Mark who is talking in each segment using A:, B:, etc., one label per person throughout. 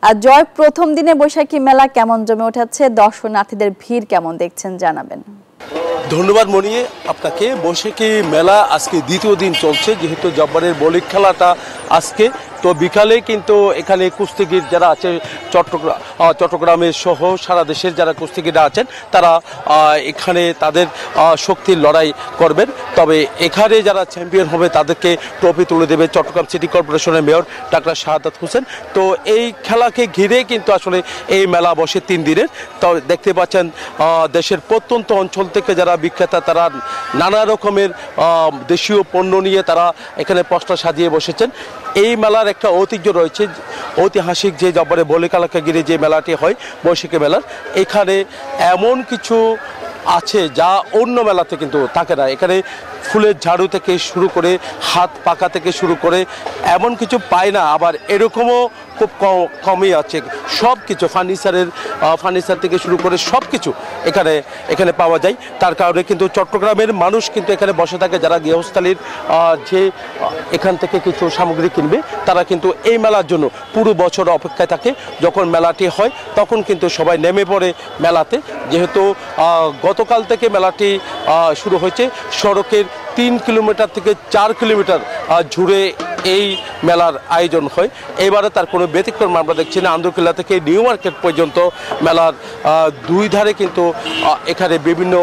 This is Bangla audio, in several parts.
A: আর জয় প্রথম দিনে বৈশাখী মেলা কেমন জমে উঠেছে, দর্শনার্থীদের ভিড় কেমন দেখছেন জানাবেন।
B: ধন্যবাদ মনি আপনাকে। বৈশাখী মেলা আজকে দ্বিতীয় দিন চলছে, যেহেতু জব্বারের বলি খেলাটা আজকে, তো বিকালে কিন্তু এখানে কুস্তিগির যারা আছে চট্টগ্রামের সহ সারা দেশের যারা কুস্তিগিরা আছেন তারা এখানে তাদের শক্তির লড়াই করবেন। তবে এখানে যারা চ্যাম্পিয়ন হবে তাদেরকে ট্রফি তুলে দেবে চট্টগ্রাম সিটি কর্পোরেশনের মেয়র ডাক্তার শাহাদাত হোসেন। তো এই খেলাকে ঘিরে কিন্তু আসলে এই মেলা বসে 3 দিনের। তো দেখতে পাচ্ছেন দেশের প্রত্যন্ত অঞ্চল থেকে যারা বিক্রেতা তারা নানা রকমের দেশীয় পণ্য নিয়ে তারা এখানে পসরা সাজিয়ে বসেছেন। এই মেলার একটা ঐতিহ্য রয়েছে, ঐতিহাসিক যে জব্বারে বলি খেলাকে ঘিরে যে মেলাটি হয় বৈশাখী মেলার, এখানে এমন কিছু আছে যা অন্য মেলাতে কিন্তু থাকে না। এখানে ফুলের ঝাড়ু থেকে শুরু করে হাত পাকা থেকে শুরু করে এমন কিছু পায় না, আবার এরকমও খুব কমই আছে। সব কিছু ফার্নিচার থেকে শুরু করে সব কিছু এখানে পাওয়া যায়। তার কারণে কিন্তু চট্টগ্রামের মানুষ কিন্তু এখানে বসে থাকে, যারা গৃহস্থালীর যে এখান থেকে কিছু সামগ্রী কিনবে তারা কিন্তু এই মেলার জন্য পুরো বছর অপেক্ষায় থাকে। যখন মেলাটি হয় তখন কিন্তু সবাই নেমে পড়ে মেলাতে। যেহেতু গতকাল থেকে মেলাটি শুরু হয়েছে, সড়কের 3 কিলোমিটার থেকে 4 কিলোমিটার জুড়ে এই মেলার আয়োজন হয়। এবারে তার কোনো ব্যতিক্রম আমরা দেখছি না। আন্দরকিল্লা থেকে নিউ মার্কেট পর্যন্ত মেলার 2 ধারে কিন্তু এখানে বিভিন্ন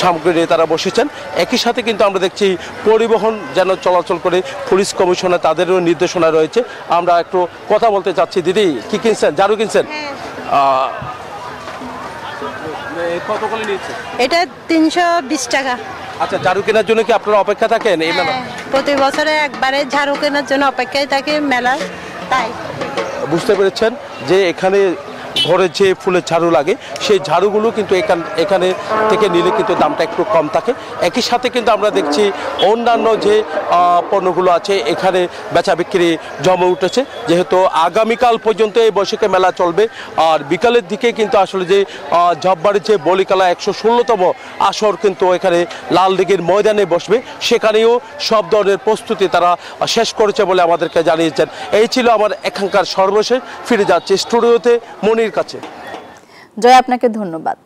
B: সামগ্রী নিয়ে তারা বসেছেন। একই সাথে কিন্তু আমরা দেখছি পরিবহন যেন চলাচল করে, পুলিশ কমিশনার তাদেরও নির্দেশনা রয়েছে। আমরা একটু কথা বলতে চাচ্ছি। দিদি, কি কিনছেন? ঝাড়ু কিনছেন? কত করে নিয়েছে?
C: এটা 320 টাকা।
B: আচ্ছা, ঝাড়ু কেনার জন্য কি আপনারা অপেক্ষা থাকেন এই মেলা?
C: প্রতি বছরে একবারে ঝাড়ু কেনার জন্য অপেক্ষায় থাকে মেলা। তাই
B: বুঝতে পেরেছেন যে এখানে ঘরে যে ফুলের ঝাড়ু লাগে সেই ঝাড়ুগুলো কিন্তু এখানে থেকে নিলে কিন্তু দামটা একটু কম থাকে। একই সাথে কিন্তু আমরা দেখছি অন্যান্য যে পণ্যগুলো আছে এখানে বেচা বিক্রি জমে উঠেছে। যেহেতু আগামীকাল পর্যন্ত এই বৈশাখী মেলা চলবে, আর বিকালের দিকে কিন্তু আসলে যে জব্বারের যে বলিখেলা 116তম আসর কিন্তু এখানে লালদিঘির ময়দানে বসবে, সেখানেও সব ধরনের প্রস্তুতি তারা শেষ করেছে বলে আমাদেরকে জানিয়েছেন। এই ছিল আমার এখানকার সর্বশেষ। ফিরে যাচ্ছে স্টুডিওতে মনির কাছে।
A: জয়, আপনাকে ধন্যবাদ।